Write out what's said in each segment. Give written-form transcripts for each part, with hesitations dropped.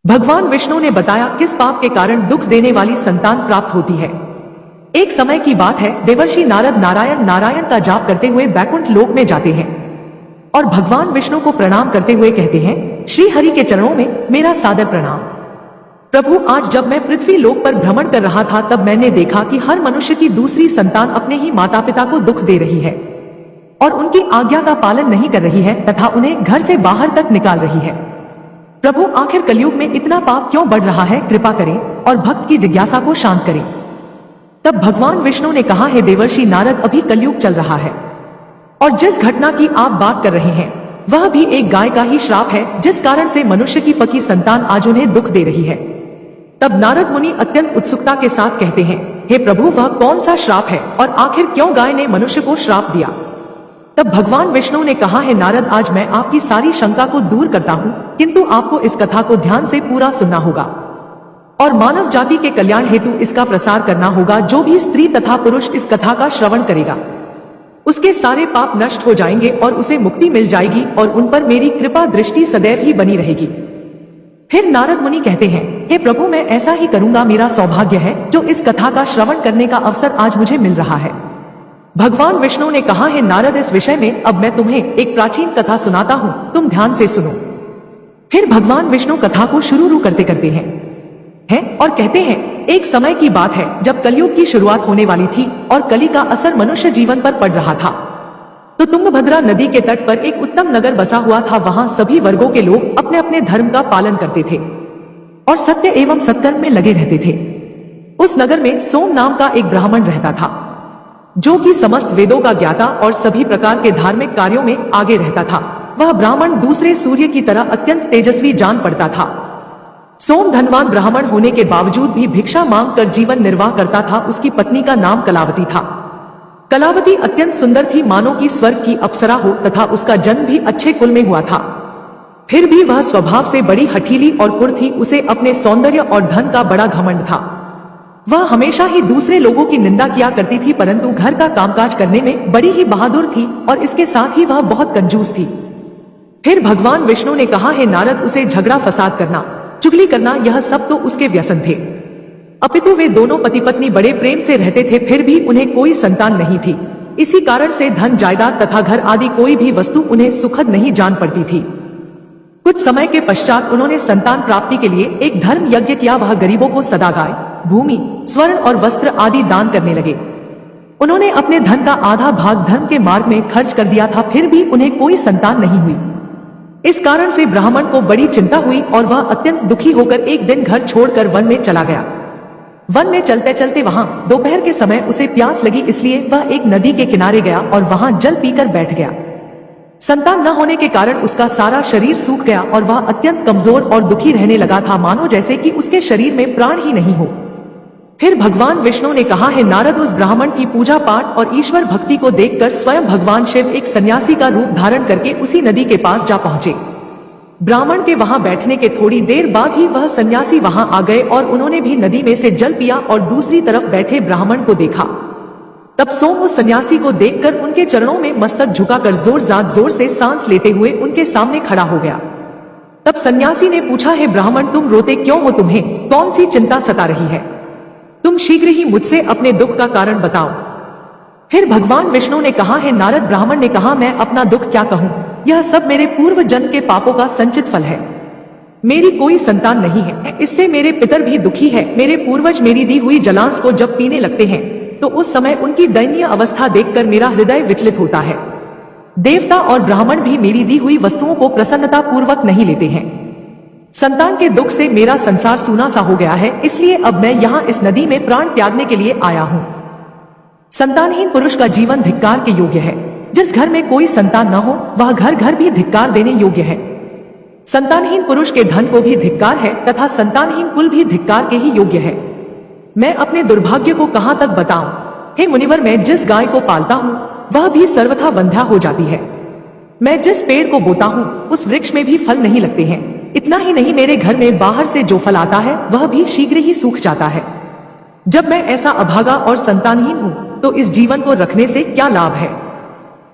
भगवान विष्णु ने बताया किस पाप के कारण दुख देने वाली संतान प्राप्त होती है। एक समय की बात है, देवर्षि नारद नारायण नारायण का जाप करते हुए बैकुंठ लोक में जाते हैं और भगवान विष्णु को प्रणाम करते हुए कहते हैं, श्री हरि के चरणों में मेरा सादर प्रणाम। प्रभु, आज जब मैं पृथ्वी लोक पर भ्रमण कर रहा था तब मैंने देखा कि हर मनुष्य की दूसरी संतान अपने ही माता पिता को दुख दे रही है और उनकी आज्ञा का पालन नहीं कर रही है तथा उन्हें घर से बाहर तक निकाल रही है। प्रभु, आखिर कलयुग में इतना पाप क्यों बढ़ रहा है? कृपा करें और भक्त की जिज्ञासा को शांत करें। तब भगवान विष्णु ने कहा, हे देवर्षि नारद, अभी कलयुग चल रहा है और जिस घटना की आप बात कर रहे हैं वह भी एक गाय का ही श्राप है, जिस कारण से मनुष्य की पकी संतान आज उन्हें दुख दे रही है। तब नारद मुनि अत्यंत उत्सुकता के साथ कहते हैं, हे प्रभु, वह कौन सा श्राप है और आखिर क्यों गाय ने मनुष्य को श्राप दिया? तब भगवान विष्णु ने कहा, हे नारद, आज मैं आपकी सारी शंका को दूर करता हूँ, किंतु आपको इस कथा को ध्यान से पूरा सुनना होगा और मानव जाति के कल्याण हेतु इसका प्रसार करना होगा। जो भी स्त्री तथा पुरुष इस कथा का श्रवण करेगा उसके सारे पाप नष्ट हो जाएंगे और उसे मुक्ति मिल जाएगी और उन पर मेरी कृपा दृष्टि सदैव ही बनी रहेगी। फिर नारद मुनि कहते हैं, हे प्रभु, मैं ऐसा ही करूंगा। मेरा सौभाग्य है जो इस कथा का श्रवण करने का अवसर आज मुझे मिल रहा है। भगवान विष्णु ने कहा, हे नारद, इस विषय में अब मैं तुम्हें एक प्राचीन कथा सुनाता हूँ, तुम ध्यान से सुनो। फिर भगवान विष्णु कथा को शुरू करते करते हैं और कहते हैं, एक समय की बात है जब कलयुग की शुरुआत होने वाली थी और कली का असर मनुष्य जीवन पर पड़ रहा था। तो तुंगभद्रा नदी के तट पर एक उत्तम नगर बसा हुआ था। वहां सभी वर्गों के लोग अपने अपने धर्म का पालन करते थे और सत्य एवं सत्कर्म में लगे रहते थे। उस नगर में सोम नाम का एक ब्राह्मण रहता था, जो कि समस्त वेदों का ज्ञाता और सभी प्रकार के धार्मिक कार्यों में आगे रहता था। वह ब्राह्मण दूसरे सूर्य की तरह अत्यंत तेजस्वी जान पड़ता था। सोम धनवान ब्राह्मण होने के बावजूद भी भिक्षा मांग कर जीवन निर्वाह करता था। उसकी पत्नी का नाम कलावती था। कलावती अत्यंत सुंदर थी, मानो कि स्वर्ग की अप्सरा हो, तथा उसका जन्म भी अच्छे कुल में हुआ था। फिर भी वह स्वभाव से बड़ी हठीली और कुर थी। उसे अपने सौंदर्य और धन का बड़ा घमंड था। वह हमेशा ही दूसरे लोगों की निंदा किया करती थी, परंतु घर का कामकाज करने में बड़ी ही बहादुर थी और इसके साथ ही वह बहुत कंजूस थी। फिर भगवान विष्णु ने कहा, हे नारद, उसे झगड़ा फसाद करना, चुगली करना, यह सब तो उसके व्यसन थे। अपितु वे दोनों पति पत्नी बड़े प्रेम से रहते थे, फिर भी उन्हें कोई संतान नहीं थी। इसी कारण से धन जायदाद तथा घर आदि कोई भी वस्तु उन्हें सुखद नहीं जान पड़ती थी। कुछ समय के पश्चात उन्होंने संतान प्राप्ति के लिए एक धर्म यज्ञ किया। वह गरीबों को सदा गाय, भूमि, स्वर्ण और वस्त्र आदि दान करने लगे। उन्होंने अपने धन का आधा भाग धर्म के मार्ग में खर्च कर दिया था, फिर भी उन्हें कोई संतान नहीं हुई। इस कारण से ब्राह्मण को बड़ी चिंता हुई और वह अत्यंत दुखी होकर एक दिन घर छोड़कर वन में चला गया। वन में चलते चलते वहां दोपहर के समय उसे प्यास लगी, इसलिए वह एक नदी के किनारे गया और वहां जल पीकर बैठ गया। संतान न होने के कारण उसका सारा शरीर सूख गया और वह अत्यंत कमजोर और दुखी रहने लगा था, मानो जैसे कि उसके शरीर में प्राण ही नहीं हो। फिर भगवान विष्णु ने कहा, हे नारद, उस ब्राह्मण की पूजा पाठ और ईश्वर भक्ति को देखकर स्वयं भगवान शिव एक सन्यासी का रूप धारण करके उसी नदी के पास जा पहुंचे। ब्राह्मण के वहां बैठने के थोड़ी देर बाद ही वह सन्यासी वहां आ गए और उन्होंने भी नदी में से जल पिया और दूसरी तरफ बैठे ब्राह्मण को देखा। तब सोम उस सन्यासी को देखकर उनके चरणों में मस्तक झुकाकर जोर से सांस लेते हुए उनके सामने खड़ा हो गया। तब सन्यासी ने पूछा, हे ब्राह्मण, तुम रोते क्यों हो? तुम्हें कौन सी चिंता सता रही है? तुम शीघ्र ही मुझसे अपने दुख का कारण बताओ। फिर भगवान विष्णु ने कहा, हे नारद, ब्राह्मण ने कहा, मैं अपना दुख क्या कहूँ? यह सब मेरे पूर्व जन्म के पापों का संचित फल है। मेरी कोई संतान नहीं है, इससे मेरे पितर भी दुखी है। मेरे पूर्वज मेरी दी हुई जलांश को जब पीने लगते हैं तो उस समय उनकी दयनीय अवस्था देखकर मेरा हृदय विचलित होता है। देवता और ब्राह्मण भी मेरी दी हुई वस्तुओं को प्रसन्नता पूर्वक नहीं लेते हैं। संतान के दुख से मेरा संसार सूना सा हो गया है, इसलिए अब मैं यहाँ इस नदी में प्राण त्यागने के लिए आया हूँ। संतानहीन पुरुष का जीवन धिक्कार के योग्य है। जिस घर में कोई संतान न हो वह घर भी धिक्कार देने योग्य है। संतानहीन पुरुष के धन को भी धिक्कार है तथा संतानहीन कुल भी धिक्कार के ही योग्य है। मैं अपने दुर्भाग्य को कहाँ तक बताऊं? हे मुनिवर, मैं जिस गाय को पालता हूँ वह भी सर्वथा वंध्या हो जाती है। मैं जिस पेड़ को बोता हूँ उस वृक्ष में भी फल नहीं लगते हैं। इतना ही नहीं, मेरे घर में बाहर से जो फल आता है वह भी शीघ्र ही सूख जाता है। जब मैं ऐसा अभागा और संतानहीन हूँ तो इस जीवन को रखने से क्या लाभ है?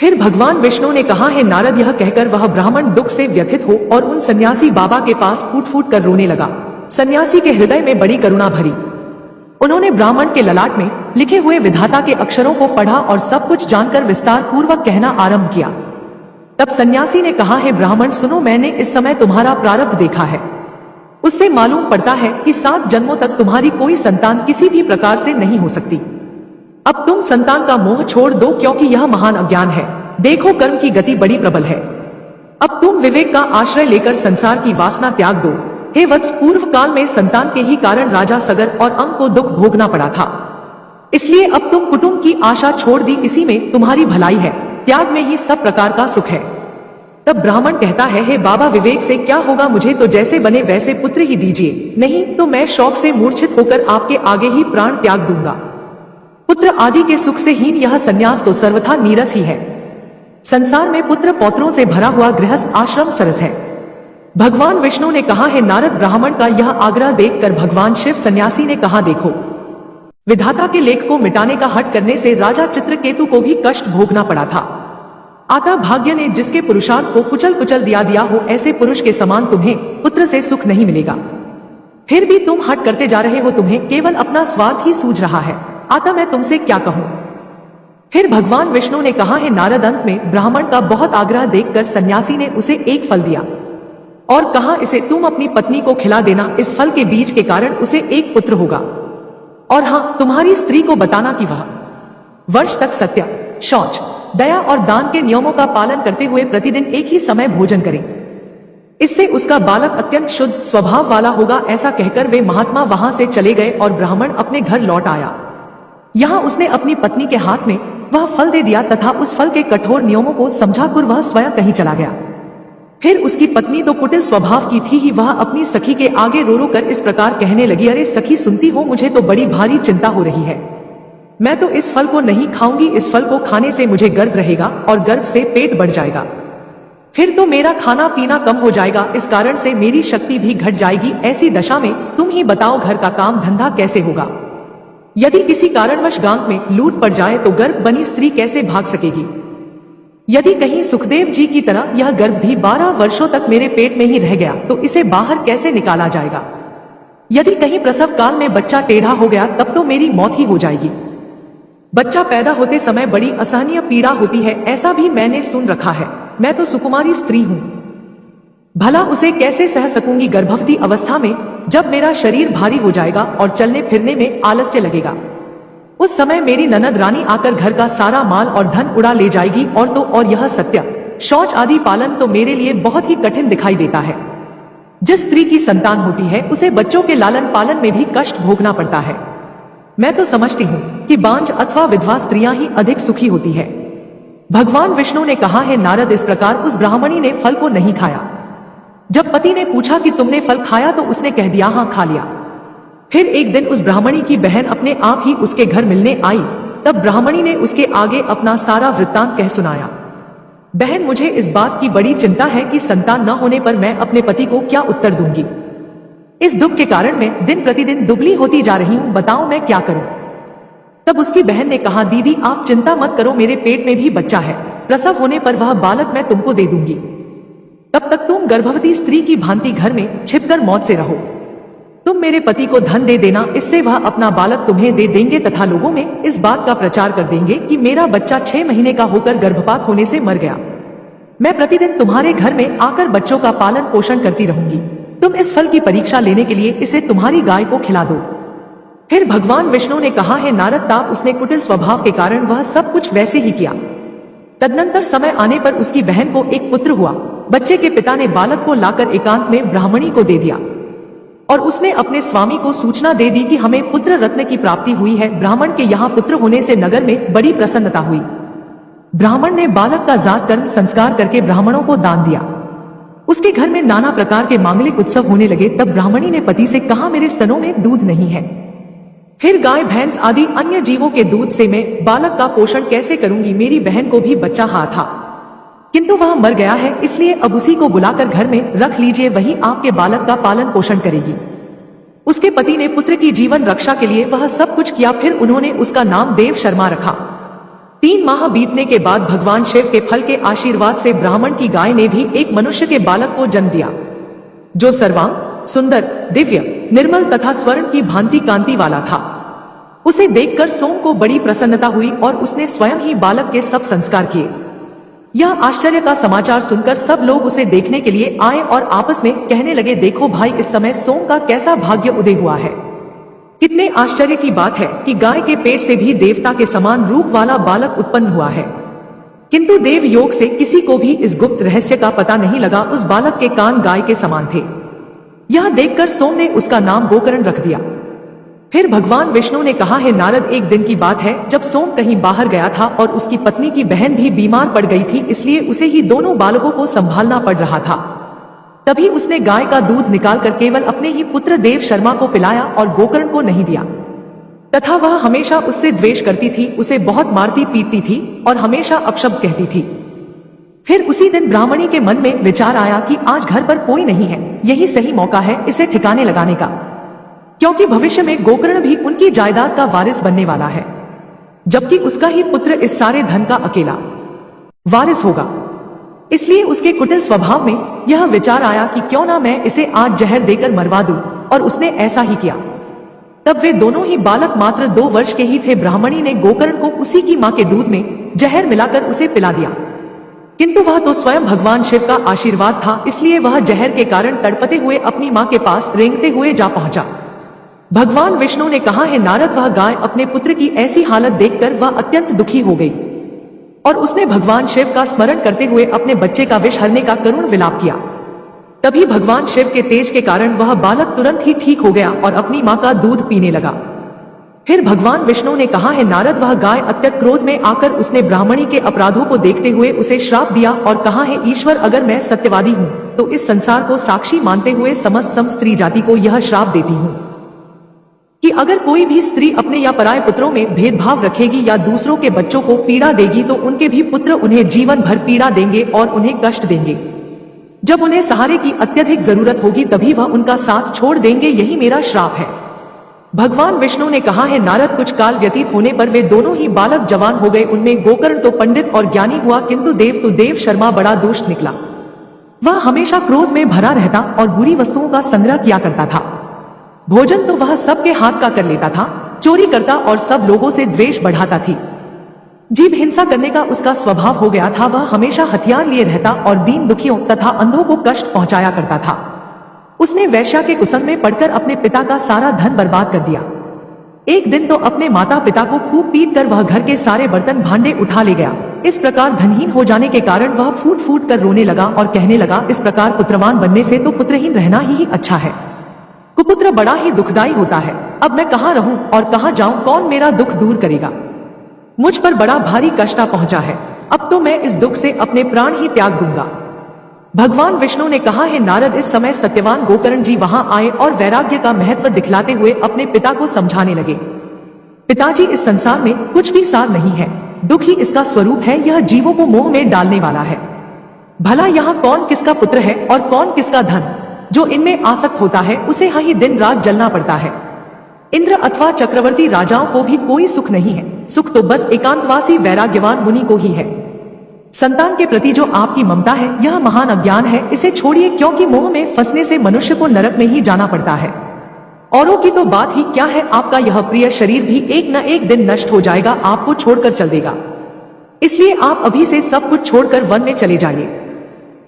फिर भगवान विष्णु ने कहा, है नारद, यह कहकर वह ब्राह्मण दुख से व्यथित हो और उन सन्यासी बाबा के पास फूट फूट कर रोने लगा। सन्यासी के हृदय में बड़ी करुणा भरी। उन्होंने ब्राह्मण के ललाट में लिखे हुए विधाता के अक्षरों को पढ़ा और सब कुछ जानकर विस्तार पूर्वक कहना आरंभ किया। तब सन्यासी ने कहा, है ब्राह्मण सुनो, मैंने इस समय तुम्हारा प्रारब्ध देखा है। उससे मालूम पड़ता है कि 7 जन्मों तक तुम्हारी कोई संतान किसी भी प्रकार से नहीं हो सकती। अब तुम संतान का मोह छोड़ दो, क्योंकि यह महान अज्ञान है। देखो, कर्म की गति बड़ी प्रबल है। अब तुम विवेक का आश्रय लेकर संसार की वासना त्याग दो। हे वत्स, पूर्व काल में संतान के ही कारण राजा सगर और अंग को दुख भोगना पड़ा था। इसलिए अब तुम कुटुंब की आशा छोड़ दी, इसी में तुम्हारी भलाई है। त्याग में ही सब प्रकार का सुख है। तब ब्राह्मण कहता है, हे बाबा, विवेक से क्या होगा? मुझे तो जैसे बने वैसे पुत्र ही दीजिए, नहीं तो मैं शौक से मूर्छित होकर आपके आगे ही प्राण त्याग दूंगा। पुत्र आदि के सुख से हीन यह सन्यास तो सर्वथा नीरस ही है। संसार में पुत्र पौत्रों से भरा हुआ गृहस्थ आश्रम सरस है। भगवान विष्णु ने कहा, है नारद, ब्राह्मण का यह आग्रह देखकर भगवान शिव सन्यासी ने कहा, देखो, विधाता के लेख को मिटाने का हठ करने से राजा चित्रकेतु को भी कष्ट भोगना पड़ा था। आता भाग्य ने जिसके पुरुषार्थ को कुचल कुचल दिया हो, ऐसे पुरुष के समान तुम्हें पुत्र से सुख नहीं मिलेगा। फिर भी तुम हट करते जा रहे हो, तुम्हें केवल अपना स्वार्थ ही सूझ रहा है। आता मैं तुमसे क्या कहूं? फिर भगवान विष्णु ने कहा, है नारद, अंत में ब्राह्मण का बहुत आग्रह देखकर सन्यासी ने उसे एक फल दिया और कहा, इसे तुम अपनी पत्नी को खिला देना। इस फल के बीज के कारण उसे एक पुत्र होगा। और हाँ, तुम्हारी स्त्री को बताना कि वह वर्ष तक सत्य, शौच, दया और दान के नियमों का पालन करते हुए प्रतिदिन एक ही समय भोजन करे। इससे उसका बालक अत्यंत शुद्ध स्वभाव वाला होगा। ऐसा कहकर वे महात्मा वहां से चले गए और ब्राह्मण अपने घर लौट आया। यहाँ उसने अपनी पत्नी के हाथ में वह फल दे दिया तथा उस फल के कठोर नियमों को समझाकर वह स्वयं कहीं चला गया। फिर उसकी पत्नी तो कुटिल स्वभाव की थी ही, वह अपनी सखी के आगे रो रो कर इस प्रकार कहने लगी, अरे सखी, सुनती हो, मुझे तो बड़ी भारी चिंता हो रही है। मैं तो इस फल को नहीं खाऊंगी। इस फल को खाने से मुझे गर्भ रहेगा और गर्भ से पेट बढ़ जाएगा। फिर तो मेरा खाना पीना कम हो जाएगा। इस कारण से मेरी शक्ति भी घट जाएगी। ऐसी दशा में तुम ही बताओ, घर का काम धंधा कैसे होगा? यदि किसी कारणवश गांव में लूट पड़ जाए तो गर्भ बनी स्त्री कैसे भाग सकेगी? यदि कहीं सुखदेव जी की तरह यह गर्भ भी 12 वर्षों तक मेरे पेट में ही रह गया तो इसे बाहर कैसे निकाला जाएगा? यदि कहीं प्रसव काल में बच्चा टेढ़ा हो गया तब तो मेरी मौत ही हो जाएगी। बच्चा पैदा होते समय बड़ी असहनीय पीड़ा होती है, ऐसा भी मैंने सुन रखा है। मैं तो सुकुमारी स्त्री हूं, भला उसे कैसे सह सकूंगी गर्भवती अवस्था में, जब मेरा शरीर भारी हो जाएगा और चलने फिरने में आलस्य लगेगा। उस समय मेरी ननद रानी आकर घर का सारा माल और धन उड़ा ले जाएगी। और यह सत्य, शौच आदि पालन तो मेरे लिए बहुत ही कठिन दिखाई देता है। जिस स्त्री की संतान होती है उसे बच्चों के लालन पालन में भी कष्ट भोगना पड़ता है। मैं तो समझती हूँ कि बांझ अथवा विधवा स्त्रियां ही अधिक सुखी होती है। भगवान विष्णु ने कहा, है नारद, इस प्रकार उस ब्राह्मणी ने फल को नहीं खाया। जब पति ने पूछा कि तुमने फल खाया तो उसने कह दिया, हाँ खा लिया। फिर एक दिन उस ब्राह्मणी की बहन अपने आप ही उसके घर मिलने आई। तब ब्राह्मणी ने उसके आगे अपना सारा वृत्तांत कह सुनाया। बहन, मुझे इस बात की बड़ी चिंता है कि संतान न होने पर मैं अपने पति को क्या उत्तर दूंगी। इस दुख के कारण मैं दिन प्रतिदिन दुबली होती जा रही हूँ, बताओ मैं क्या करूं? तब उसकी बहन ने कहा, दीदी आप चिंता मत करो, मेरे पेट में भी बच्चा है। प्रसव होने पर वह बालक मैं तुमको दे दूंगी। तब तक तुम गर्भवती स्त्री की भांति घर में छिपकर मौत से रहो। तुम मेरे पति को धन दे देना, इससे वह अपना बालक तुम्हें दे देंगे तथा लोगों में इस बात का प्रचार कर देंगे कि मेरा बच्चा 6 महीने का होकर गर्भपात होने से मर गया। मैं प्रतिदिन तुम्हारे घर में आकर बच्चों का पालन पोषण करती रहूंगी। तुम इस फल की परीक्षा लेने के लिए इसे तुम्हारी गाय को खिला दो। फिर भगवान विष्णु ने कहा, है नारद, ताप उसने कुटिल स्वभाव के कारण वह सब कुछ वैसे ही किया। तदनंतर समय आने पर उसकी बहन को एक पुत्र हुआ। बच्चे के पिता ने बालक को लाकर एकांत में ब्राह्मणी को दे दिया और उसने अपने स्वामी को सूचना दे दी कि हमें पुत्र रत्न की प्राप्ति हुई है। ब्राह्मण के यहाँ पुत्र होने से नगर में बड़ी प्रसन्नता हुई। ब्राह्मण ने बालक का जात कर्म संस्कार करके ब्राह्मणों को दान दिया। उसके घर में नाना प्रकार के मांगलिक उत्सव होने लगे। तब ब्राह्मणी ने पति से कहा, मेरे स्तनों में दूध नहीं है, फिर गाय भैंस आदि अन्य जीवों के दूध से मैं बालक का पोषण कैसे करूंगी? मेरी बहन को भी बच्चा था किंतु वह मर गया है, इसलिए अब उसी को बुलाकर घर में रख लीजिए, वही आपके बालक का पालन पोषण करेगी। उसके पति ने पुत्र की जीवन रक्षा के लिए वह सब कुछ किया। फिर उन्होंने उसका नाम देव शर्मा रखा। 3 माह बीतने के बाद भगवान शिव के फल के आशीर्वाद से ब्राह्मण की गाय ने भी एक मनुष्य के बालक को जन्म दिया, जो सर्वांग, सुंदर, दिव्य, निर्मल तथा स्वर्ण की भांति कांति वाला था। उसे देखकर सोम को बड़ी प्रसन्नता हुई और उसने स्वयं ही बालक के सब संस्कार किए। यह आश्चर्य का समाचार सुनकर सब लोग उसे देखने के लिए आए और आपस में कहने लगे, देखो भाई, इस समय सोम का कैसा भाग्य उदय हुआ है। कितने आश्चर्य की बात है कि गाय के पेट से भी देवता के समान रूप वाला बालक उत्पन्न हुआ है। किंतु देव योग से किसी को भी इस गुप्त रहस्य का पता नहीं लगा। उस बालक के कान गाय के समान थे। यह देखकर सोम ने उसका नाम गोकर्ण रख दिया। फिर भगवान विष्णु ने कहा, है नारद, एक दिन की बात है जब सोम कहीं बाहर गया था और उसकी पत्नी की बहन भी बीमार पड़ गई थी, इसलिए उसे ही दोनों बालकों को संभालना पड़ रहा था। तभी उसने गाय का दूध निकालकर केवल अपने ही पुत्र देव शर्मा को पिलाया और गोकर्ण को नहीं दिया, तथा वह हमेशा उससे द्वेष करती थी, उसे बहुत मारती पीटती थी और हमेशा अपशब्द कहती थी। फिर उसी दिन ब्राह्मणी के मन में विचार आया कि आज घर पर कोई नहीं है, यही सही मौका है इसे ठिकाने लगाने का, क्योंकि भविष्य में गोकर्ण भी उनकी जायदाद का वारिस बनने वाला है, जबकि उसका ही पुत्र इस सारे धन का अकेला वारिस होगा। इसलिए उसके कुटिल स्वभाव में यह विचार आया कि क्यों ना मैं इसे आज जहर देकर मरवा दूं, और उसने ऐसा ही किया। तब वे दोनों ही बालक मात्र 2 वर्ष के ही थे। ब्राह्मणी ने गोकर्ण को उसी की मां के दूध में जहर मिलाकर उसे पिला दिया, किंतु वह तो स्वयं भगवान शिव का आशीर्वाद था, इसलिए वह जहर के कारण तड़पते हुए अपनी मां के पास रेंगते हुए जा पहुंचा। भगवान विष्णु ने कहा, है नारद, वह गाय अपने पुत्र की ऐसी हालत देखकर वह अत्यंत दुखी हो गई और उसने भगवान शिव का स्मरण करते हुए अपने बच्चे का विष हरने का करुण विलाप किया। तभी भगवान शिव के तेज के कारण वह बालक तुरंत ही ठीक हो गया और अपनी मां का दूध पीने लगा। फिर भगवान विष्णु ने कहा, है नारद, वह गाय अत्यंत क्रोध में आकर उसने ब्राह्मणी के अपराधों को देखते हुए उसे श्राप दिया और कहा, है ईश्वर, अगर मैं सत्यवादी हूँ तो इस संसार को साक्षी मानते हुए समस्त स्त्री जाति को यह श्राप देती हूँ कि अगर कोई भी स्त्री अपने या पराये पुत्रों में भेदभाव रखेगी या दूसरों के बच्चों को पीड़ा देगी तो उनके भी पुत्र उन्हें जीवन भर पीड़ा देंगे और उन्हें कष्ट देंगे। जब उन्हें सहारे की अत्यधिक जरूरत होगी तभी वह उनका साथ छोड़ देंगे, यही मेरा श्राप है। भगवान विष्णु ने कहा, है नारद, कुछ काल व्यतीत होने पर वे दोनों ही बालक जवान हो गए। उनमें गोकर्ण तो पंडित और ज्ञानी हुआ, किंतु देव शर्मा बड़ा दुष्ट निकला। वह हमेशा क्रोध में भरा रहता और बुरी वस्तुओं का संग्रह किया करता था। भोजन तो वह सबके हाथ का कर लेता था, चोरी करता और सब लोगों से द्वेष बढ़ाता थी। जीव हिंसा करने का उसका स्वभाव हो गया था। वह हमेशा हथियार लिए रहता और दीन दुखियों तथा अंधों को कष्ट पहुंचाया करता था। उसने वैश्या के कुसंग में पड़कर अपने पिता का सारा धन बर्बाद कर दिया। एक दिन तो अपने माता पिता को खूब पीट कर वह घर के सारे बर्तन भांडे उठा ले गया। इस प्रकार धनहीन हो जाने के कारण वह फूट फूट कर रोने लगा और कहने लगा, इस प्रकार पुत्रवान बनने से तो पुत्रहीन रहना ही अच्छा है। कुपुत्र बड़ा ही दुखदाई होता है। अब मैं कहाँ रहूं और कहाँ जाऊं, कौन मेरा दुख दूर करेगा? मुझ पर बड़ा भारी कष्ट पहुंचा है। अब तो मैं इस दुख से अपने प्राण ही त्याग दूंगा। भगवान विष्णु ने कहा, है नारद, इस समय सत्यवान गोकर्ण जी वहां आए और वैराग्य का महत्व दिखलाते हुए अपने पिता को समझाने लगे। पिताजी, इस संसार में कुछ भी सार नहीं है, दुख ही इसका स्वरूप है। यह जीवों को मोह में डालने वाला है। भला यहाँ कौन किसका पुत्र है और कौन किसका धन? जो इनमें आसक्त होता है उसे ही दिन रात जलना पड़ता है। इंद्र अथवा चक्रवर्ती राजाओं को भी कोई सुख नहीं है। सुख तो बस एकांतवासी वैराग्यवान मुनि को ही है। संतान के प्रति जो आपकी ममता है यह महान अज्ञान है, इसे छोड़िए, क्योंकि मोह में फंसने से मनुष्य को नरक में ही जाना पड़ता है। औरों की तो बात ही क्या है, आपका यह प्रिय शरीर भी एक न एक दिन नष्ट हो जाएगा, आपको छोड़कर चल देगा। इसलिए आप अभी से सब कुछ छोड़कर वन में चले जाइए।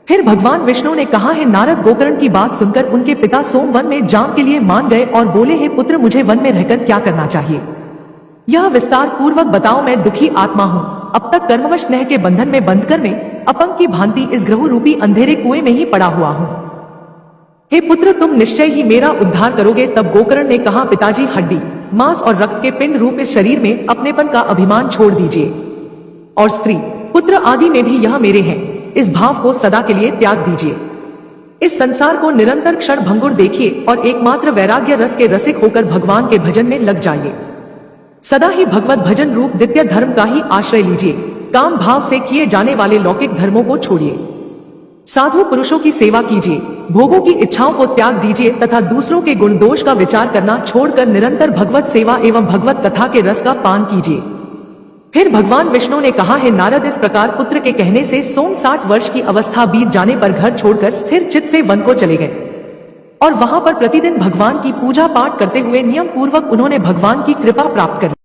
फिर भगवान विष्णु ने कहा, है नारद, गोकर्ण की बात सुनकर उनके पिता सोम वन में जाम के लिए मान गए और बोले, हे पुत्र, मुझे वन में रहकर क्या करना चाहिए? यह विस्तार पूर्वक बताओ। मैं दुखी आत्मा हूँ। अब तक कर्मवश स्नेह के बंधन में बंधकर मैं अपंग की भांति इस ग्रह रूपी अंधेरे कुएं में ही पड़ा हुआ हूँ। हे पुत्र, तुम निश्चय ही मेरा उद्धार करोगे। तब गोकर्ण ने कहा, पिताजी, हड्डी, मांस और रक्त के पिंड रूप इस शरीर में अपनेपन का अभिमान छोड़ दीजिए और स्त्री, पुत्र आदि में भी यह मेरे हैं, इस भाव को सदा के लिए त्याग दीजिए। इस संसार को निरंतर क्षण भंगुर देखिए और एकमात्र वैराग्य रस के रसिक होकर भगवान के भजन में लग जाइए। सदा ही भगवत भजन रूप द्वितीय धर्म का ही आश्रय लीजिए। काम भाव से किए जाने वाले लौकिक धर्मों को छोड़िए। साधु पुरुषों की सेवा कीजिए, भोगों की इच्छाओं को त्याग दीजिए तथा दूसरों के गुण दोष का विचार करना छोड़कर निरंतर भगवत सेवा एवं भगवत कथा के रस का पान कीजिए। फिर भगवान विष्णु ने कहा, है नारद, इस प्रकार पुत्र के कहने से सोम 60 वर्ष की अवस्था बीत जाने पर घर छोड़कर स्थिर चित्त से वन को चले गए और वहां पर प्रतिदिन भगवान की पूजा पाठ करते हुए नियम पूर्वक उन्होंने भगवान की कृपा प्राप्त कर ली।